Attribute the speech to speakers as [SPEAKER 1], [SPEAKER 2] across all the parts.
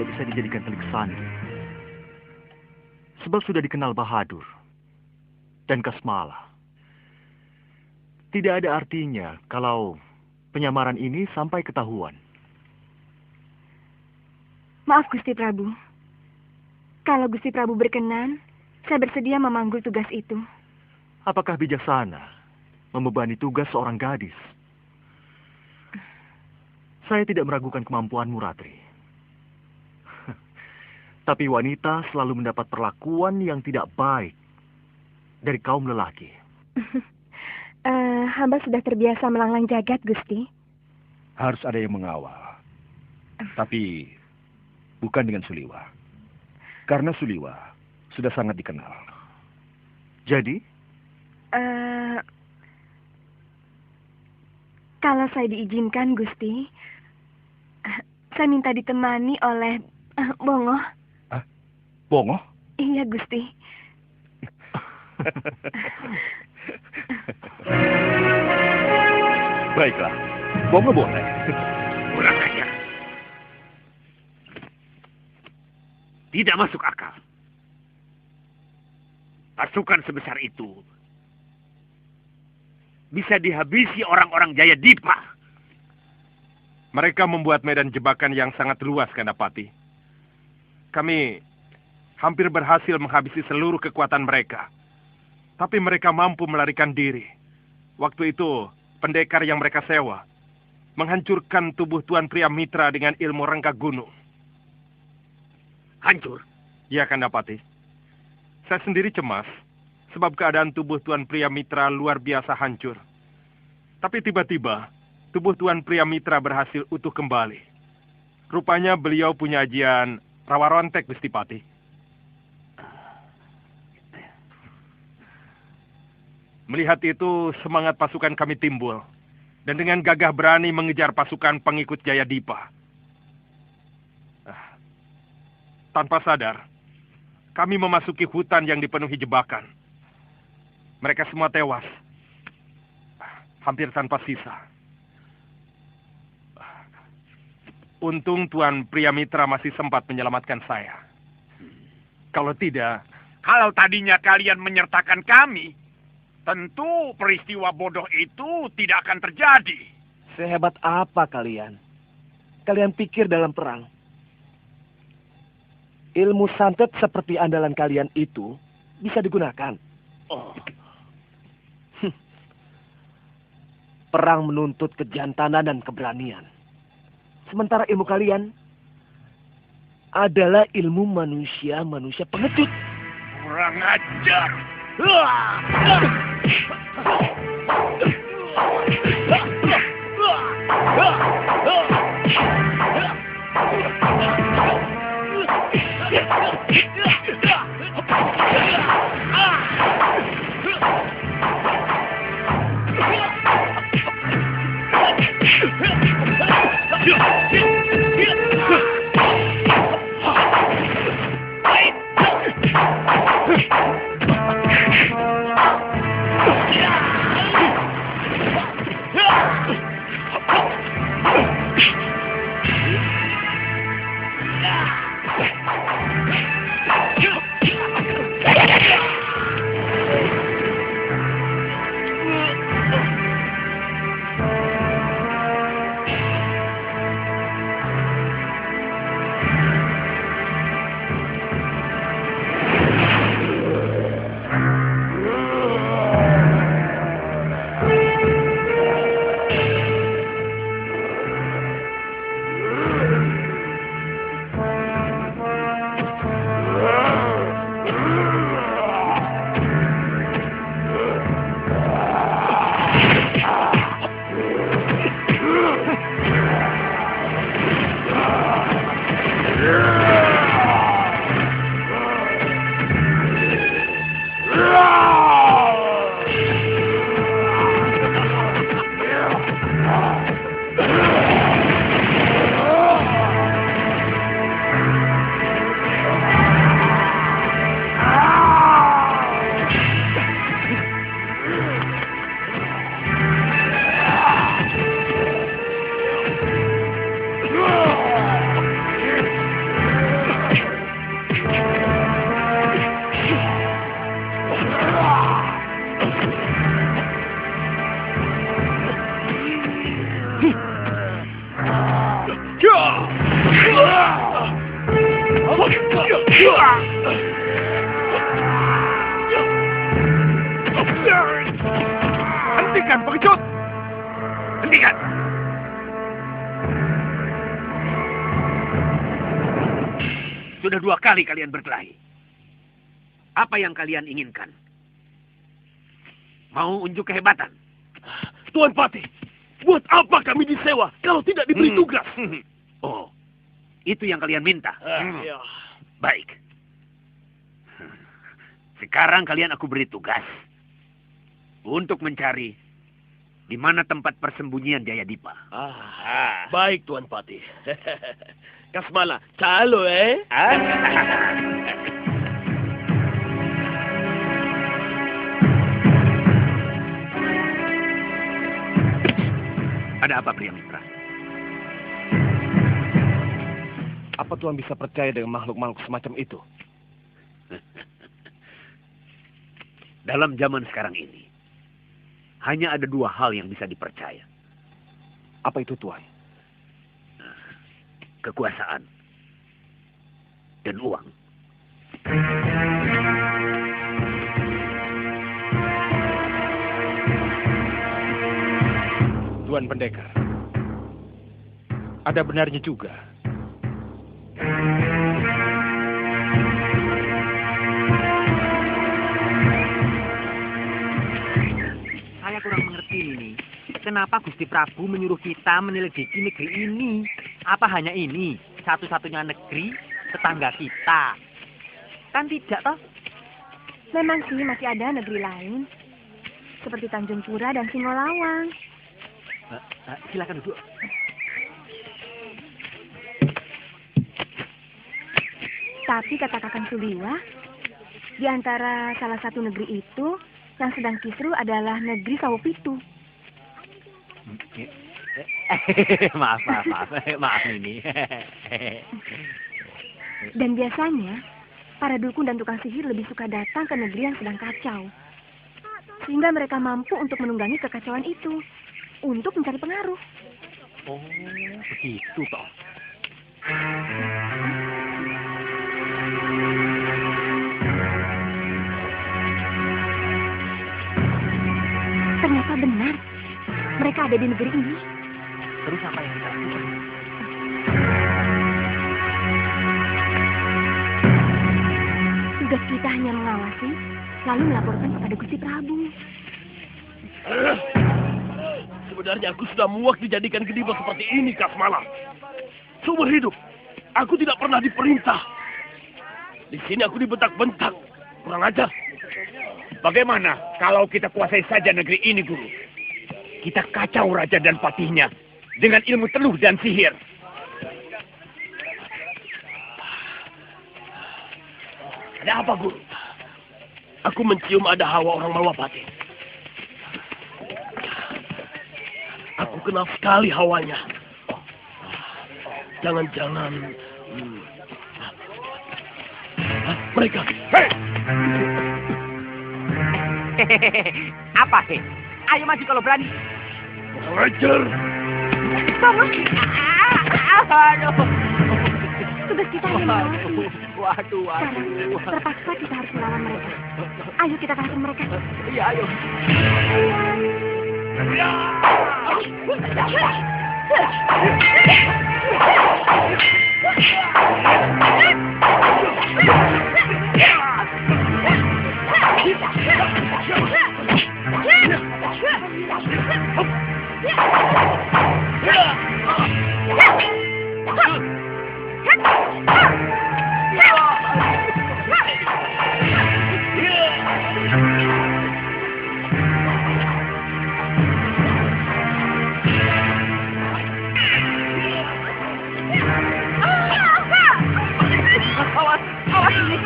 [SPEAKER 1] tidak bisa dijadikan telik sandi. Sebab sudah dikenal Bahadur dan Kasmala. Tidak ada artinya kalau penyamaran ini sampai ketahuan.
[SPEAKER 2] Maaf Gusti Prabu. Kalau Gusti Prabu berkenan, saya bersedia memanggul tugas itu.
[SPEAKER 1] Apakah bijaksana membebani tugas seorang gadis? Saya tidak meragukan kemampuanmu, Ratri. Tapi wanita selalu mendapat perlakuan yang tidak baik dari kaum lelaki.
[SPEAKER 2] Hamba sudah terbiasa melanglang jagat, Gusti.
[SPEAKER 3] Harus ada yang mengawal. Tapi bukan dengan Suliwa. Karena Suliwa sudah sangat dikenal.
[SPEAKER 1] Jadi?
[SPEAKER 2] Kalau saya diizinkan, Gusti, saya minta ditemani oleh Bongo.
[SPEAKER 3] Bongo?
[SPEAKER 2] Iya, Gusti.
[SPEAKER 3] Baiklah, Bongo boleh.
[SPEAKER 4] Kurang ajar. Tidak masuk akal. Pasukan sebesar itu bisa dihabisi orang-orang Jayadipa.
[SPEAKER 5] Mereka membuat medan jebakan yang sangat luas, Kandapati. Kami hampir berhasil menghabisi seluruh kekuatan mereka. Tapi mereka mampu melarikan diri. Waktu itu, pendekar yang mereka sewa menghancurkan tubuh Tuan Pria Mitra dengan ilmu rengga gunung.
[SPEAKER 4] Hancur?
[SPEAKER 5] Ya, Kandapati. Saya sendiri cemas, sebab keadaan tubuh Tuan Pria Mitra luar biasa hancur. Tapi tiba-tiba, tubuh Tuan Pria Mitra berhasil utuh kembali. Rupanya beliau punya ajian rawa rontek, Gusti Pati. Melihat itu, semangat pasukan kami timbul. Dan dengan gagah berani mengejar pasukan pengikut Jayadipa. Tanpa sadar, kami memasuki hutan yang dipenuhi jebakan. Mereka semua tewas. Hampir tanpa sisa. Untung Tuan Pria Mitra masih sempat menyelamatkan saya. Kalau tidak...
[SPEAKER 4] Kalau tadinya kalian menyertakan kami, tentu peristiwa bodoh itu tidak akan terjadi.
[SPEAKER 6] Sehebat apa kalian? Kalian pikir dalam perang? Ilmu santet seperti andalan kalian itu bisa digunakan.
[SPEAKER 4] Oh.
[SPEAKER 6] Perang menuntut kejantanan dan keberanian. Sementara ilmu kalian adalah ilmu manusia pengecut.
[SPEAKER 4] Kurang ajar.
[SPEAKER 5] Hentikan, pengecut! Hentikan!
[SPEAKER 4] Sudah 2 kali kalian berkelahi. Apa yang kalian inginkan? Mau unjuk kehebatan?
[SPEAKER 6] Tuan Patih, buat apa kami disewa kalau tidak diberi tugas?
[SPEAKER 4] Oh, itu yang kalian minta?
[SPEAKER 6] Ya.
[SPEAKER 4] Baik. Sekarang kalian aku beri tugas untuk mencari di mana tempat persembunyian Jayadipa.
[SPEAKER 6] Baik, Tuan Patih. Kasmala, calo
[SPEAKER 4] Ada apa, Priyamitra?
[SPEAKER 6] Apa Tuan bisa percaya dengan makhluk-makhluk semacam itu?
[SPEAKER 4] Dalam zaman sekarang ini, hanya ada 2 hal yang bisa dipercaya.
[SPEAKER 6] Apa itu, Tuan?
[SPEAKER 4] Kekuasaan dan uang.
[SPEAKER 5] Tuan Pendekar, ada benarnya juga.
[SPEAKER 7] Saya kurang mengerti ini. Kenapa Gusti Prabu menyuruh kita menyelidiki negeri ini? Apa hanya ini satu-satunya negeri tetangga kita? Kan tidak, toh?
[SPEAKER 2] Memang sih masih ada negeri lain. Seperti Tanjung Pura dan Singolawang.
[SPEAKER 7] Silakan duduk.
[SPEAKER 2] Tapi kata Kakang Suliwa, di antara salah satu negeri itu, yang sedang kisruh adalah negeri Sawopitu.
[SPEAKER 7] Maaf ini.
[SPEAKER 2] Dan biasanya, para dukun dan tukang sihir lebih suka datang ke negeri yang sedang kacau. Sehingga mereka mampu untuk menunggangi kekacauan itu, untuk mencari pengaruh.
[SPEAKER 7] Oh, begitu toh.
[SPEAKER 2] Ternyata benar, mereka ada di negeri ini.
[SPEAKER 7] Terus apa yang kita lakukan?
[SPEAKER 2] Tugas kita hanya mengawasi, lalu melaporkan kepada Gusti Prabu.
[SPEAKER 6] Sebenarnya aku sudah muak dijadikan gediba seperti ini, Kasmala. Seumur hidup, aku tidak pernah diperintah. Di sini aku dibentak-bentak. Kurang ajar.
[SPEAKER 4] Bagaimana kalau kita kuasai saja negeri ini, Guru? Kita kacau raja dan patihnya dengan ilmu teluh dan sihir.
[SPEAKER 6] Ada apa, Guru? Aku mencium ada hawa orang Malwapati. Aku kenal sekali hawanya. Jangan-jangan... mereka.
[SPEAKER 4] Hei!
[SPEAKER 7] Apa sih? Ayo maju kalau berani.
[SPEAKER 6] Ajar.
[SPEAKER 2] Tolong,
[SPEAKER 7] Aduh.
[SPEAKER 2] tugas kita hanya mengawasi.
[SPEAKER 7] Waduh.
[SPEAKER 2] Sekarang, terpaksa kita harus melawan mereka. Ayo kita kalahkan mereka.
[SPEAKER 7] Iya, ayo. Awas ini.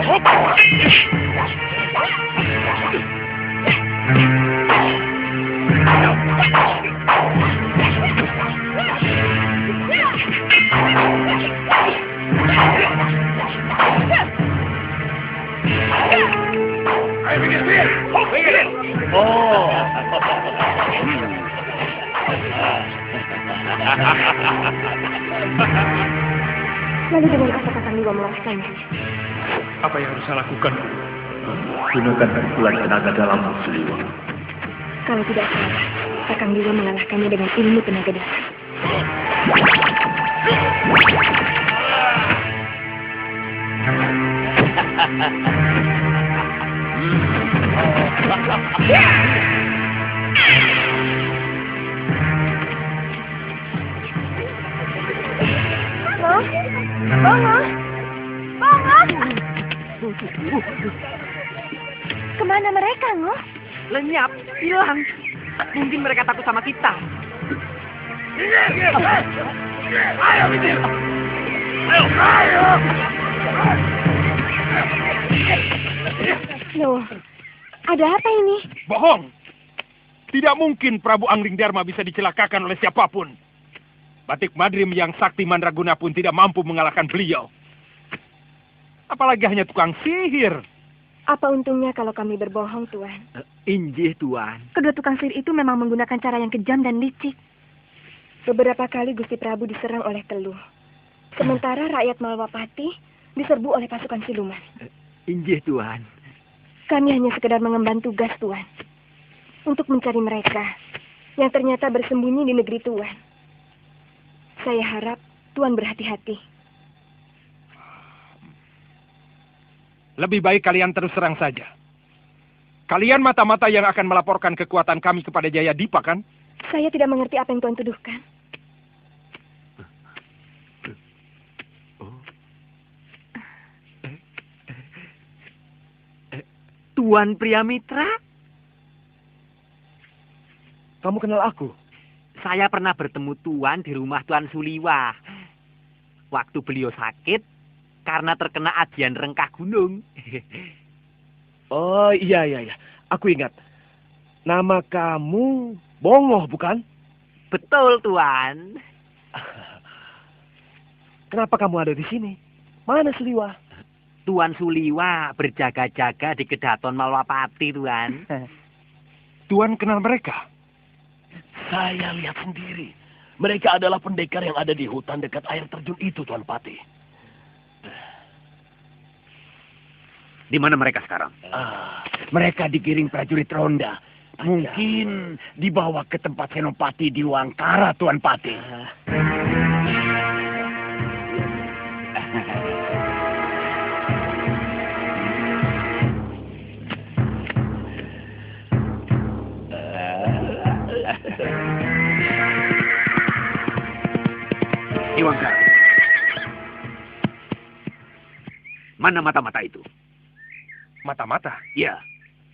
[SPEAKER 4] Hop! Ayo minggir, minggir. Minggir. Oh.
[SPEAKER 2] Lalu dengan kata-kata Liwa mengalahkannya.
[SPEAKER 5] Apa yang harus saya lakukan?
[SPEAKER 3] Gunakan pukulan tenaga dalam Suliwa.
[SPEAKER 2] Kalau tidak salah, Kakang Liwa mengalahkannya dengan ilmu tenaga dalam. Bongo! Kemana mereka, Ngo?
[SPEAKER 7] Lenyap, hilang. Mungkin mereka takut sama kita.
[SPEAKER 4] Ayo, minggir. Ayo.
[SPEAKER 2] Loh, ada apa ini?
[SPEAKER 5] Bohong. Tidak mungkin Prabu Angling Dharma bisa dicelakakan oleh siapapun. Batik Madrim yang sakti mandraguna pun tidak mampu mengalahkan beliau. Apalagi hanya tukang sihir.
[SPEAKER 2] Apa untungnya kalau kami berbohong, Tuan?
[SPEAKER 7] Injih, Tuan.
[SPEAKER 2] Kedua tukang sihir itu memang menggunakan cara yang kejam dan licik. Beberapa kali Gusti Prabu diserang oleh Keluh. Sementara rakyat Malwapati diserbu oleh pasukan siluman.
[SPEAKER 7] Injih, Tuan.
[SPEAKER 2] Kami hanya sekedar mengemban tugas, Tuan. Untuk mencari mereka yang ternyata bersembunyi di negeri Tuan. Saya harap Tuan berhati-hati.
[SPEAKER 5] Lebih baik kalian terus serang saja. Kalian mata-mata yang akan melaporkan kekuatan kami kepada Jayadipa, kan?
[SPEAKER 2] Saya tidak mengerti apa yang Tuan tuduhkan.
[SPEAKER 7] Tuan Priamitra?
[SPEAKER 3] Kamu kenal aku?
[SPEAKER 7] Saya pernah bertemu Tuan di rumah Tuan Suliwa. Waktu beliau sakit karena terkena ajian rengkah gunung.
[SPEAKER 3] Oh, iya. Aku ingat. Nama kamu Bongo, bukan?
[SPEAKER 7] Betul, Tuan.
[SPEAKER 3] Kenapa kamu ada di sini? Mana Suliwa?
[SPEAKER 7] Tuan Suliwa berjaga-jaga di Kedaton Malwapati, Tuan.
[SPEAKER 5] Tuan kenal mereka?
[SPEAKER 6] Saya lihat sendiri. Mereka adalah pendekar yang ada di hutan dekat air terjun itu, Tuan Pati.
[SPEAKER 4] Di mana mereka sekarang?
[SPEAKER 6] Mereka digiring prajurit ronda. Mungkin dibawa ke tempat Senopati di Wangkara, Tuan Pati.
[SPEAKER 4] Di Wangkara. Mana mata-mata itu?
[SPEAKER 5] Mata-mata?
[SPEAKER 4] Ya,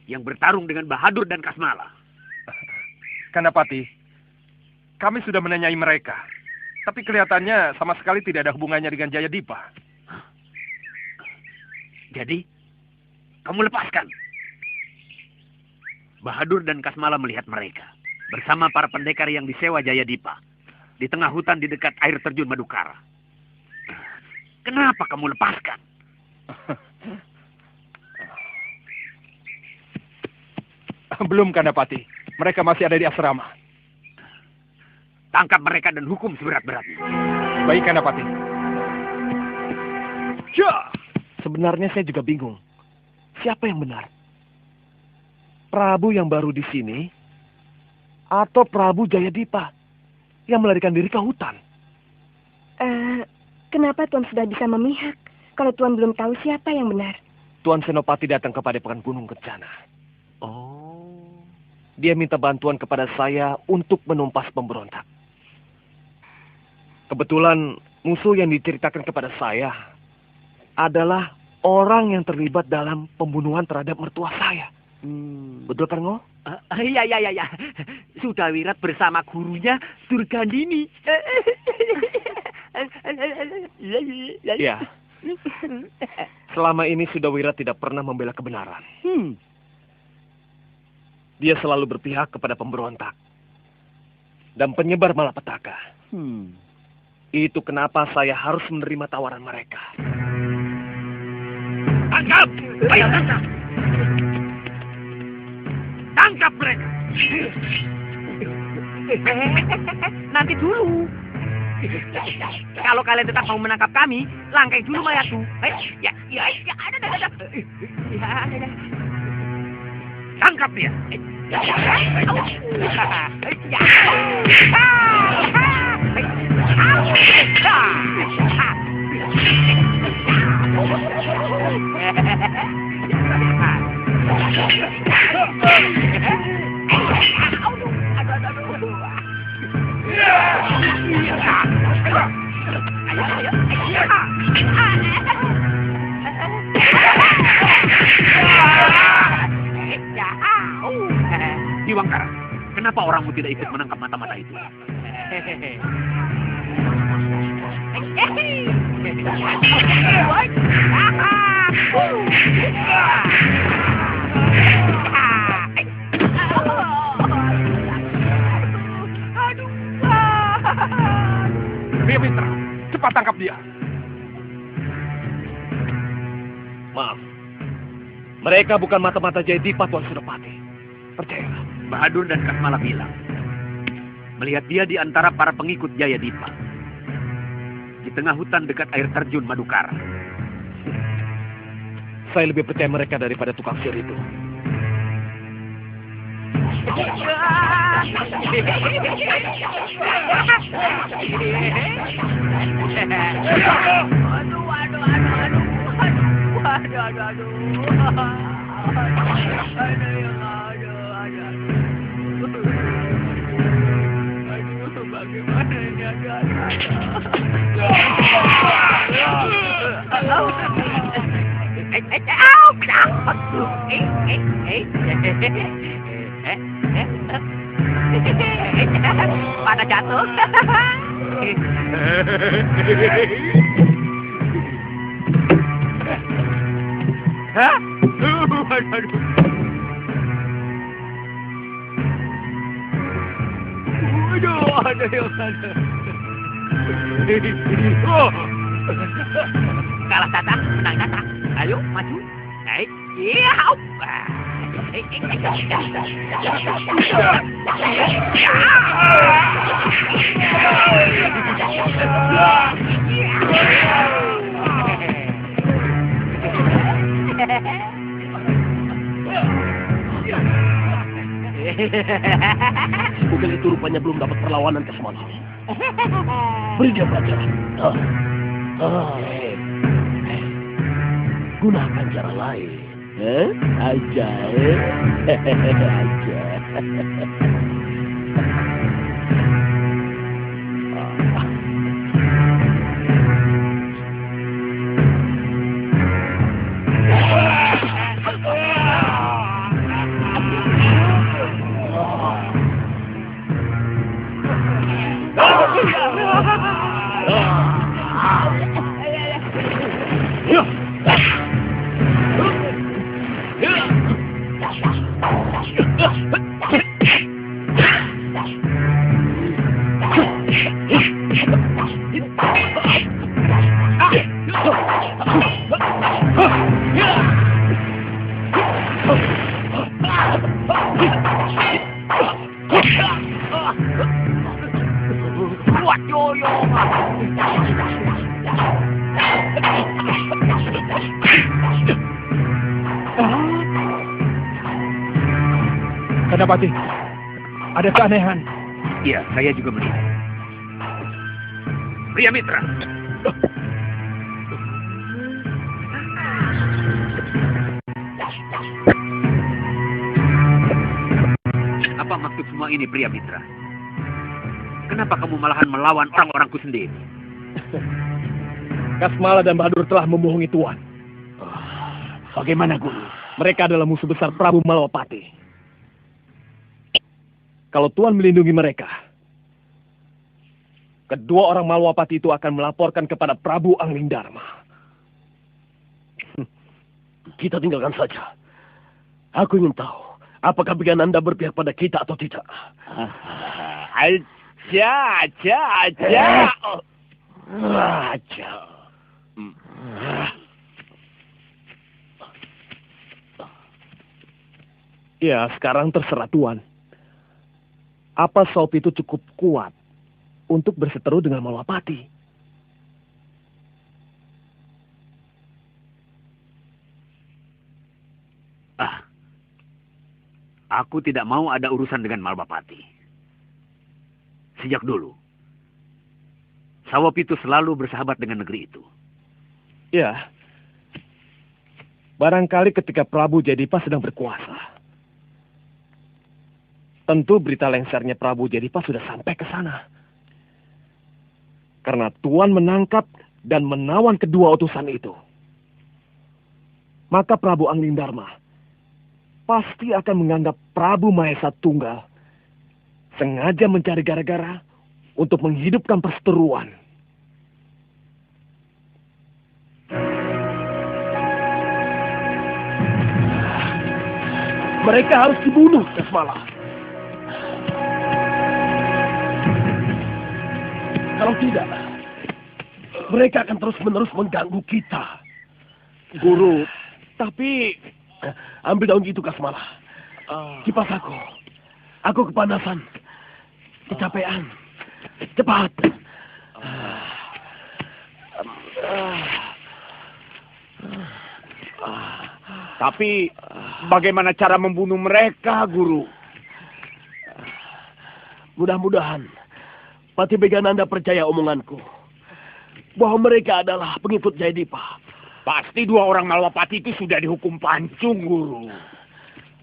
[SPEAKER 4] yang bertarung dengan Bahadur dan Kasmala.
[SPEAKER 5] Kandapati, kami sudah menanyai mereka. Tapi kelihatannya sama sekali tidak ada hubungannya dengan Jayadipa.
[SPEAKER 4] Jadi, kamu lepaskan. Bahadur dan Kasmala melihat mereka bersama para pendekar yang disewa Jayadipa di tengah hutan di dekat air terjun Madukara. Kenapa kamu lepaskan?
[SPEAKER 5] Belum, Kandapati. Mereka masih ada di asrama.
[SPEAKER 4] Tangkap mereka dan hukum seberat-beratnya.
[SPEAKER 5] Baik, Kandapati.
[SPEAKER 3] Ya, sebenarnya saya juga bingung. Siapa yang benar? Prabu yang baru di sini atau Prabu Jayadipa yang melarikan diri ke hutan?
[SPEAKER 2] Kenapa Tuan sudah bisa memihak kalau Tuan belum tahu siapa yang benar?
[SPEAKER 3] Tuan Senopati datang kepada Padepokan Gunung Kencana.
[SPEAKER 4] Oh.
[SPEAKER 3] Dia minta bantuan kepada saya untuk menumpas pemberontak. Kebetulan musuh yang diceritakan kepada saya adalah orang yang terlibat dalam pembunuhan terhadap mertua saya. Betul kan, Ngo?
[SPEAKER 7] Iya. Sudah Wirat bersama gurunya Durgandini.
[SPEAKER 3] Ya. Selama ini Sudawira tidak pernah membela kebenaran. Dia selalu berpihak kepada pemberontak dan penyebar malapetaka. Itu kenapa saya harus menerima tawaran mereka.
[SPEAKER 4] Tangkap! Ayo tangkap! Tangkap mereka.
[SPEAKER 7] Nanti dulu. Kalau kalian tetap mau menangkap kami, langkai dulu mayatku. Ya, ada.
[SPEAKER 4] Tangkap dia. Diwangkara, kenapa orangmu tidak ikut menangkap mata-mata itu?
[SPEAKER 5] Pria Mitra, cepat tangkap dia.
[SPEAKER 3] Maaf. Mereka bukan mata-mata Jayadipa, Tuan Senopati. Percayalah.
[SPEAKER 4] Bahadur dan Kasmala bilang, melihat dia di antara para pengikut Jayadipa. Di tengah hutan dekat air terjun Madukara.
[SPEAKER 3] Saya lebih percaya mereka daripada tukang sihir itu.
[SPEAKER 7] Pada jatuh.
[SPEAKER 4] Hah? Ada yang ada.
[SPEAKER 7] Kalah datang, menang datang. Ayo, maju. Naik. Iya, hop.
[SPEAKER 6] Bugil itu rupanya belum dapat perlawanan ke semalam. Beri dia pelajaran. Gunakan cara lain. Aja.
[SPEAKER 3] Senopati, ada keanehan.
[SPEAKER 4] Iya, saya juga melihat. Pria Mitra. Apa maksud semua ini, Pria Mitra? Kenapa kamu malahan melawan orang-orangku sendiri?
[SPEAKER 3] Kasmala dan Bahadur telah membohongi Tuan.
[SPEAKER 6] Bagaimana, Guru?
[SPEAKER 3] Mereka adalah musuh besar Prabu Malawapati. Kalau Tuan melindungi mereka, kedua orang Malawapati itu akan melaporkan kepada Prabu Anglingdarma.
[SPEAKER 6] Kita tinggalkan saja. Aku ingin tahu, apakah pilihan Anda berpihak pada kita atau tidak? Aja.
[SPEAKER 3] Ya, sekarang terserah Tuan. Apa Sop itu cukup kuat untuk berseteru dengan Malapati?
[SPEAKER 4] Aku tidak mau ada urusan dengan Malbapati. Sejak dulu, Sawop itu selalu bersahabat dengan negeri itu.
[SPEAKER 3] Ya. Barangkali ketika Prabu Jayadipa sedang berkuasa. Tentu berita lengsernya Prabu Jayadipa sudah sampai ke sana. Karena Tuan menangkap dan menawan kedua utusan itu. Maka Prabu Anglingdarma pasti akan menganggap Prabu Mahesa Tunggal sengaja mencari gara-gara untuk menghidupkan perseteruan.
[SPEAKER 6] Mereka harus dibunuh, Kasmala. Kalau tidak, mereka akan terus-menerus mengganggu kita.
[SPEAKER 3] Guru, tapi
[SPEAKER 6] Ambil daun itu, Kasmala. Kipas aku. Aku kepanasan. Kecapean. Cepat.
[SPEAKER 4] Tapi bagaimana cara membunuh mereka, Guru?
[SPEAKER 6] Mudah-mudahan Pati Begananda percaya omonganku. Bahwa mereka adalah pengikut Jayadipa.
[SPEAKER 4] Pasti dua orang Malwapati itu sudah dihukum pancung, Guru.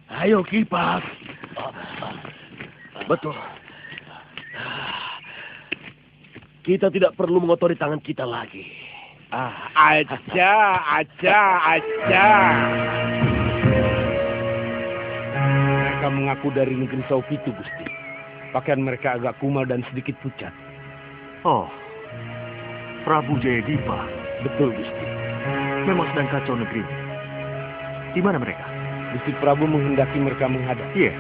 [SPEAKER 6] Ayo, Kipas. Betul. Kita tidak perlu mengotori tangan kita lagi.
[SPEAKER 4] Aja.
[SPEAKER 8] Mereka mengaku dari negeri Saupitu, Gusti. Pakaian mereka agak kumal dan sedikit pucat.
[SPEAKER 1] Oh, Prabu Jayadipa.
[SPEAKER 8] Betul, Gusti.
[SPEAKER 1] Memang sedang kacau negeri. Di mana mereka?
[SPEAKER 8] Gusti Prabu menghendaki mereka menghadap.
[SPEAKER 1] Iya.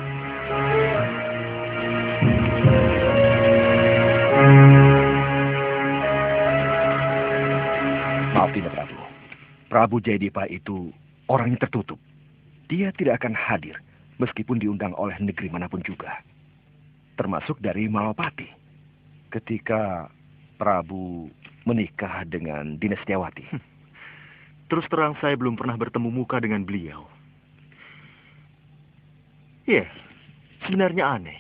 [SPEAKER 9] Maaf, Tidak Prabu. Prabu Jayadipa itu orangnya tertutup. Dia tidak akan hadir meskipun diundang oleh negeri manapun juga. Termasuk dari Malapati. Ketika Prabu menikah dengan Dina Setiawati.
[SPEAKER 1] Terus terang saya belum pernah bertemu muka dengan beliau. Iya, sebenarnya aneh.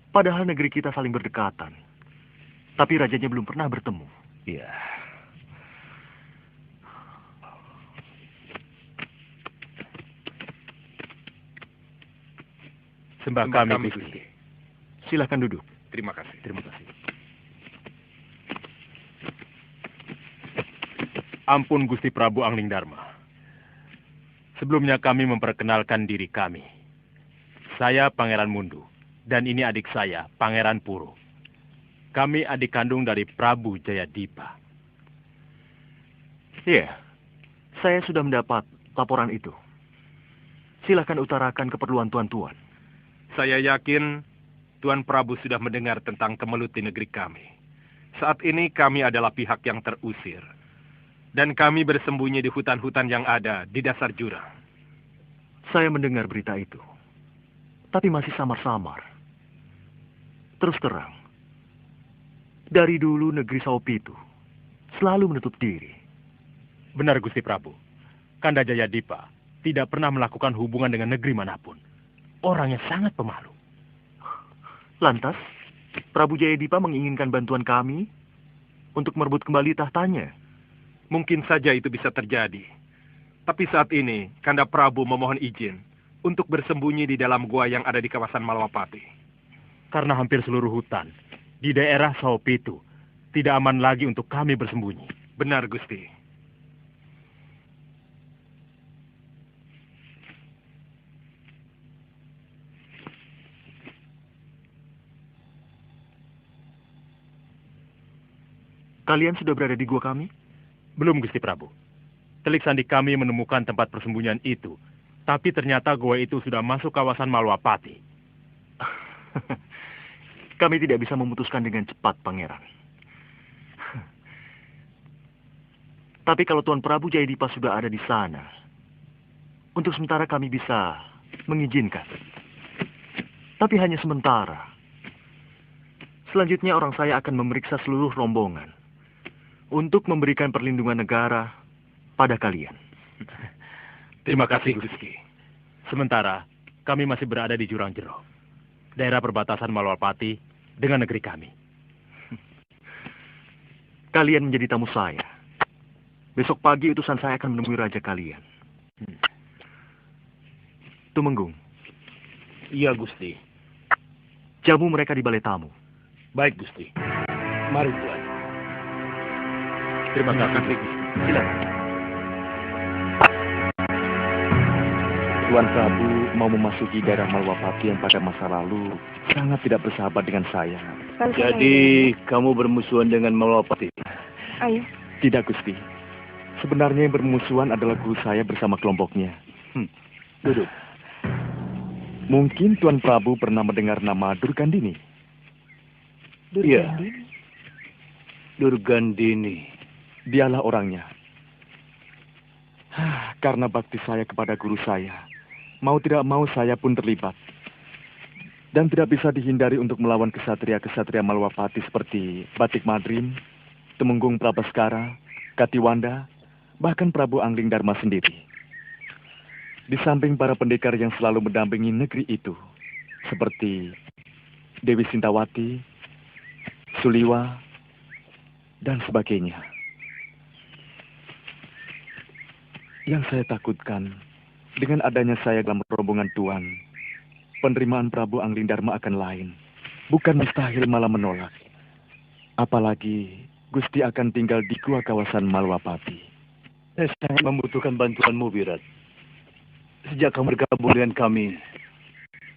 [SPEAKER 1] Padahal negeri kita saling berdekatan. Tapi rajanya belum pernah bertemu.
[SPEAKER 9] Iya.
[SPEAKER 5] Sembah kami, Gusti.
[SPEAKER 1] Silahkan duduk.
[SPEAKER 5] Terima kasih. Terima kasih. Ampun Gusti Prabu Anglingdarma. Sebelumnya kami memperkenalkan diri kami. Saya Pangeran Mundu, dan ini adik saya, Pangeran Puro. Kami adik kandung dari Prabu Jayadipa.
[SPEAKER 1] Iya, saya sudah mendapat laporan itu. Silahkan utarakan keperluan tuan-tuan.
[SPEAKER 5] Saya yakin Tuan Prabu sudah mendengar tentang kemelut di negeri kami. Saat ini kami adalah pihak yang terusir. Dan kami bersembunyi di hutan-hutan yang ada di dasar jurang.
[SPEAKER 1] Saya mendengar berita itu. Tapi masih samar-samar. Terus terang. Dari dulu negeri Saupitu selalu menutup diri.
[SPEAKER 5] Benar Gusti Prabu. Kanda Jayadipa tidak pernah melakukan hubungan dengan negeri manapun. Orangnya sangat pemalu.
[SPEAKER 1] Lantas, Prabu Jayadipa menginginkan bantuan kami untuk merebut kembali tahtanya.
[SPEAKER 5] Mungkin saja itu bisa terjadi. Tapi saat ini, Kanda Prabu memohon izin untuk bersembunyi di dalam gua yang ada di kawasan Malwapati. Karena hampir seluruh hutan di daerah Saupitu tidak aman lagi untuk kami bersembunyi. Benar, Gusti.
[SPEAKER 1] Kalian sudah berada di gua kami?
[SPEAKER 5] Belum, Gusti Prabu. Telik sandi kami menemukan tempat persembunyian itu. Tapi ternyata gua itu sudah masuk kawasan Malwapati.
[SPEAKER 1] Kami tidak bisa memutuskan dengan cepat, Pangeran. Tapi kalau Tuan Prabu Jayadipa sudah ada di sana, untuk sementara kami bisa mengizinkan. Tapi hanya sementara. Selanjutnya orang saya akan memeriksa seluruh rombongan untuk memberikan perlindungan negara pada kalian.
[SPEAKER 6] Terima kasih, Gusti. Sementara kami masih berada di Jurang Jero, daerah perbatasan Malwapati dengan negeri kami.
[SPEAKER 1] Kalian menjadi tamu saya. Besok pagi utusan saya akan menemui raja kalian. Tumenggung.
[SPEAKER 6] Iya, Gusti.
[SPEAKER 1] Jamu mereka di balai tamu.
[SPEAKER 6] Baik, Gusti.
[SPEAKER 8] Mari, Tuan.
[SPEAKER 6] Terima kasih, Gusti.
[SPEAKER 1] Silakan.
[SPEAKER 9] Tuan Prabu mau memasuki daerah Malwapati yang pada masa lalu sangat tidak bersahabat dengan saya.
[SPEAKER 6] Jadi, kamu bermusuhan dengan Malwapati?
[SPEAKER 2] Ayo.
[SPEAKER 9] Tidak, Gusti. Sebenarnya yang bermusuhan adalah guru saya bersama kelompoknya.
[SPEAKER 6] Duduk.
[SPEAKER 9] Mungkin Tuan Prabu pernah mendengar nama Durgandini.
[SPEAKER 6] Iya. Durgandini.
[SPEAKER 9] Dialah orangnya. Karena bakti saya kepada guru saya, mau tidak mau saya pun terlibat. Dan tidak bisa dihindari untuk melawan kesatria-kesatria Malwapati seperti Batik Madrim, Tumenggung Prabaskara, Katiwanda, bahkan Prabu Angling Dharma sendiri. Di samping para pendekar yang selalu mendampingi negeri itu, seperti Dewi Sintawati, Suliwa, dan sebagainya. Yang saya takutkan, dengan adanya saya dalam rombongan Tuan, penerimaan Prabu Angling Dharma akan lain. Bukan mustahil malah menolak. Apalagi Gusti akan tinggal di gua kawasan Malwapati.
[SPEAKER 6] Saya sangat membutuhkan bantuanmu, Wirat. Sejak kamu bergabung dengan kami,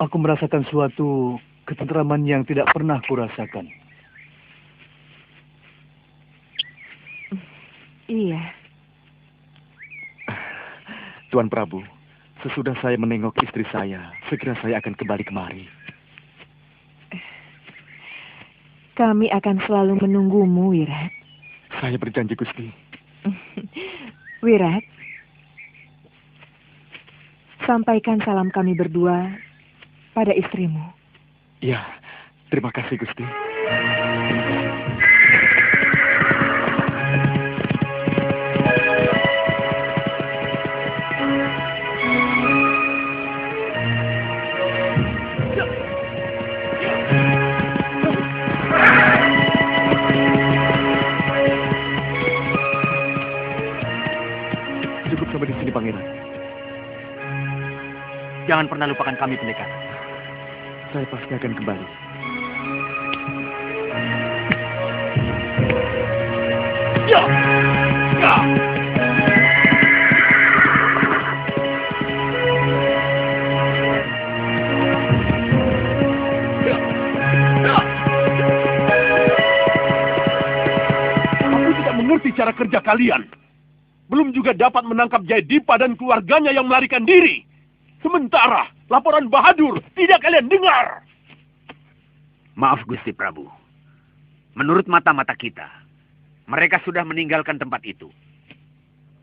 [SPEAKER 6] aku merasakan suatu ketentraman yang tidak pernah kurasakan.
[SPEAKER 2] Iya.
[SPEAKER 9] Tuan Prabu, sesudah saya menengok istri saya, segera saya akan kembali kemari.
[SPEAKER 2] Kami akan selalu menunggumu, Wirat.
[SPEAKER 9] Saya berjanji, Gusti.
[SPEAKER 2] Wirat, sampaikan salam kami berdua pada istrimu.
[SPEAKER 9] Ya, terima kasih, Gusti. Cukup sampai di sini, Pangeran.
[SPEAKER 7] Jangan pernah lupakan kami, pendekar.
[SPEAKER 9] Saya pasti akan kembali.
[SPEAKER 6] Ya! Ya! Aku tidak mengerti cara kerja kalian. Belum juga dapat menangkap Jayadipa dan keluarganya yang melarikan diri. Sementara laporan Bahadur tidak kalian dengar.
[SPEAKER 4] Maaf Gusti Prabu. Menurut mata-mata kita, mereka sudah meninggalkan tempat itu.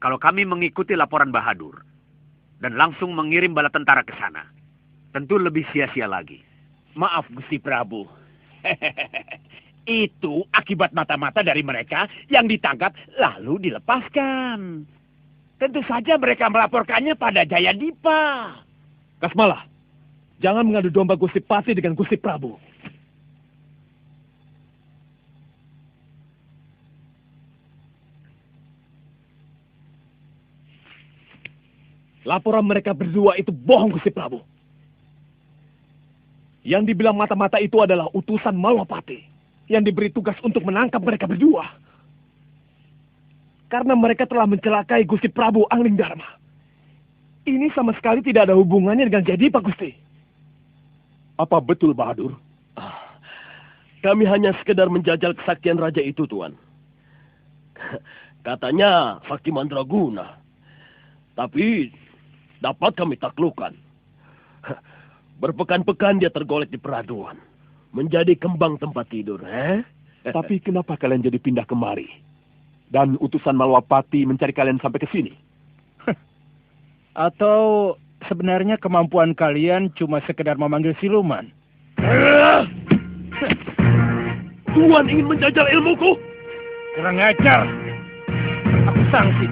[SPEAKER 4] Kalau kami mengikuti laporan Bahadur dan langsung mengirim bala tentara ke sana, tentu lebih sia-sia lagi.
[SPEAKER 6] Maaf Gusti Prabu. Itu akibat mata-mata dari mereka yang ditangkap lalu dilepaskan. Tentu saja mereka melaporkannya pada Jayadipa. Kasmala, jangan mengadu domba Gusti Pati dengan Gusti Prabu. Laporan mereka berdua itu bohong, Gusti Prabu. Yang dibilang mata-mata itu adalah utusan Malwapati yang diberi tugas untuk menangkap mereka berdua. Karena mereka telah mencelakai Gusti Prabu Angling Dharma. Ini sama sekali tidak ada hubungannya dengan Jayadipa, Gusti. Apa betul, Bahadur? Kami hanya sekedar menjajal kesaktian raja itu, Tuan. Katanya sakti mandraguna. Tapi dapat kami taklukkan. Berpekan-pekan dia tergolek di peraduan. Menjadi kembang tempat tidur, Tapi kenapa kalian jadi pindah kemari? Dan utusan Malwapati mencari kalian sampai ke sini? Atau sebenarnya kemampuan kalian cuma sekedar memanggil siluman. Tuan ingin menjajal ilmuku? Kurang ajar. Aku sanksi.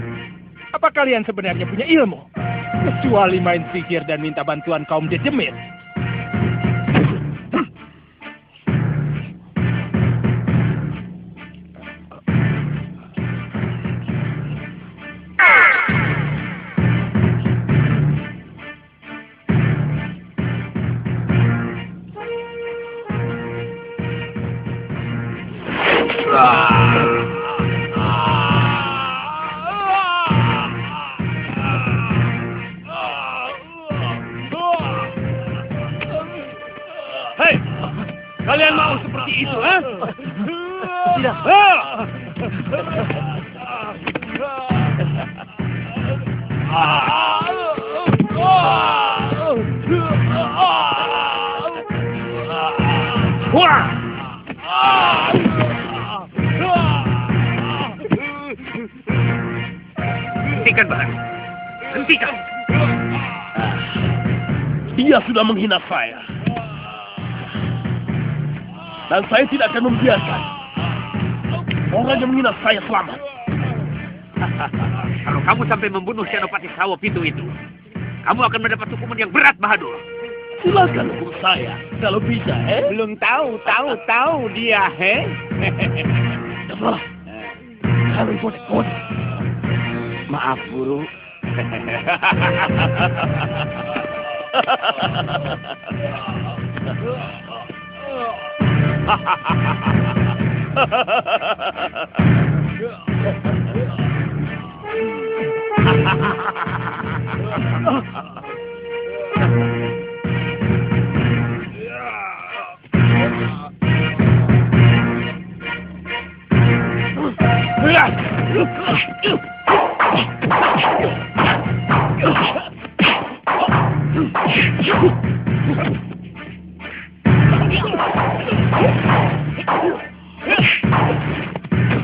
[SPEAKER 6] Apa kalian sebenarnya punya ilmu? Kecuali main sihir dan minta bantuan kaum Dedemit. Hei, kalian mau seperti itu, ha?
[SPEAKER 7] Tidak.
[SPEAKER 4] Hentikan, Bahadur. Hentikan.
[SPEAKER 6] Dia sudah menghina saya. Dan saya tidak akan membiarkan orang yang menghina saya selamat.
[SPEAKER 4] Kalau kamu sampai membunuh Senopati Sawo Pitu itu, kamu akan mendapat hukuman yang berat, Bahadur.
[SPEAKER 6] Silakan hukum saya, kalau bisa,
[SPEAKER 8] Belum tahu dia,
[SPEAKER 6] Coba, kalian kodek-kodek.
[SPEAKER 8] Maaf, Guru.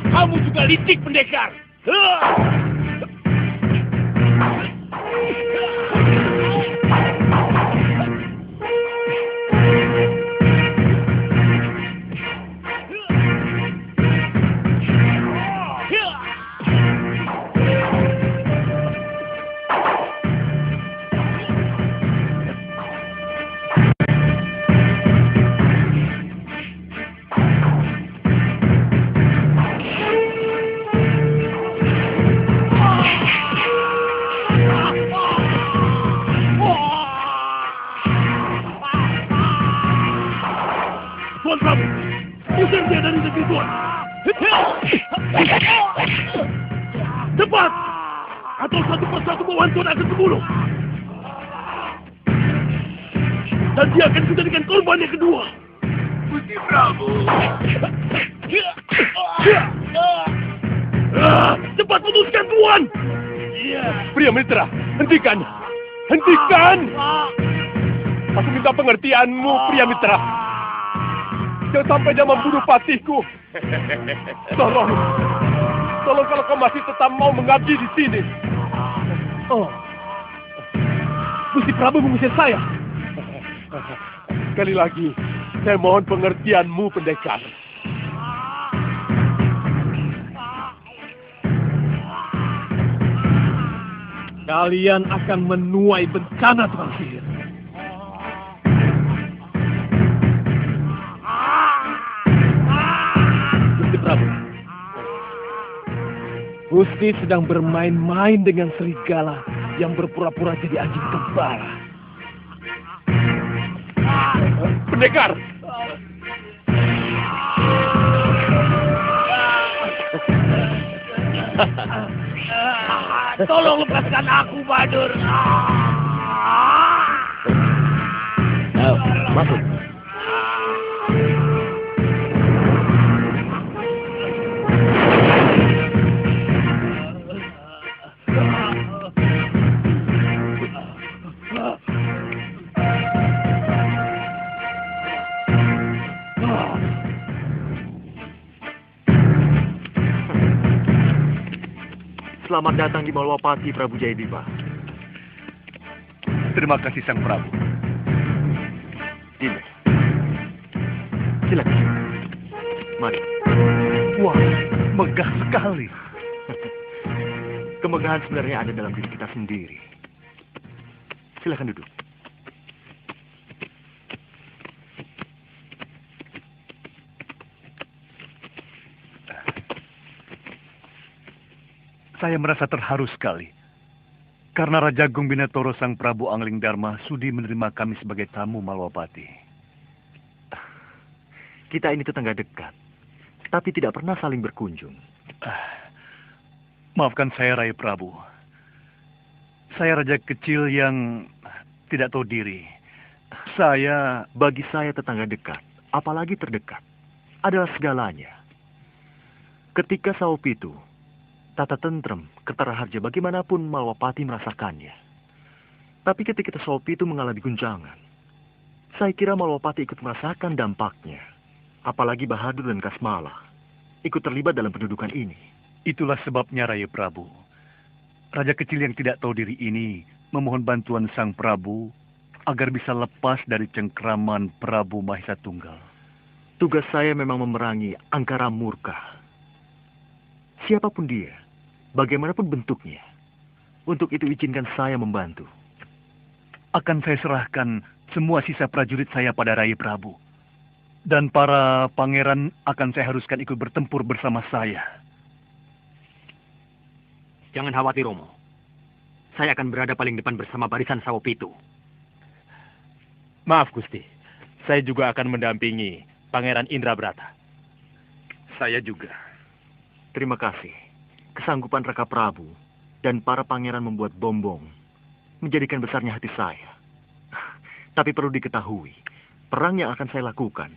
[SPEAKER 6] Kamu juga licik, pendekar. Tuan Prabu, usir dia dari negeri Tuan. Cepat! Atau satu persatu bawahan Tuan akan terbunuh. Dan dia akan dijadikan korban yang kedua. Gusti Prabu. Cepat putuskan, Tuan! Pria Mitra, hentikan! Hentikan! Aku minta pengertianmu, Pria Mitra. Jangan sampai dia membunuh patihku. Tolong kalau kau masih tetap mau mengabdi di sini. Oh, Gusti Prabu mengusir saya. Sekali lagi, saya mohon pengertianmu, pendekar. Kalian akan menuai bencana, tukang sihir. Gusti sedang bermain-main dengan serigala yang berpura-pura jadi anjing kembara. Pendekar! Tolong lepaskan aku, Bahadur. Masuk.
[SPEAKER 1] Selamat datang di Malwapati, Prabu Jayadipa.
[SPEAKER 9] Terima kasih Sang Prabu.
[SPEAKER 1] Dinda, silakan. Mari.
[SPEAKER 9] Wah, megah sekali.
[SPEAKER 1] Kemegahan sebenarnya ada dalam diri kita sendiri. Silakan duduk.
[SPEAKER 9] Saya merasa terharu sekali. Karena Raja Agung Binatoro Sang Prabu Angling Dharma sudi menerima kami sebagai tamu Malwapati.
[SPEAKER 1] Kita ini tetangga dekat, tapi tidak pernah saling berkunjung.
[SPEAKER 9] Maafkan saya, Rai Prabu. Saya raja kecil yang tidak tahu diri.
[SPEAKER 1] Bagi saya tetangga dekat, apalagi terdekat, adalah segalanya. Ketika Saopitu, tata tentrem, ketara harja bagaimanapun Malwapati merasakannya. Tapi ketika Saopitu mengalami guncangan, saya kira Malwapati ikut merasakan dampaknya. Apalagi Bahadur dan Kasmala ikut terlibat dalam pendudukan ini.
[SPEAKER 9] Itulah sebabnya, Rai Prabu. Raja kecil yang tidak tahu diri ini memohon bantuan Sang Prabu agar bisa lepas dari cengkraman Prabu Mahesa Tunggal.
[SPEAKER 1] Tugas saya memang memerangi angkara murka. Siapapun dia, bagaimanapun bentuknya. Untuk itu izinkan saya membantu.
[SPEAKER 9] Akan saya serahkan semua sisa prajurit saya pada Rai Prabu. Dan para pangeran akan saya haruskan ikut bertempur bersama saya.
[SPEAKER 7] Jangan khawatir, Romo. Saya akan berada paling depan bersama barisan Sawopitu.
[SPEAKER 5] Maaf, Gusti. Saya juga akan mendampingi Pangeran Indrabrata.
[SPEAKER 1] Saya juga. Terima kasih. Kesanggupan Raka Prabu dan para pangeran membuat bombong menjadikan besarnya hati saya. Tapi perlu diketahui, perang yang akan saya lakukan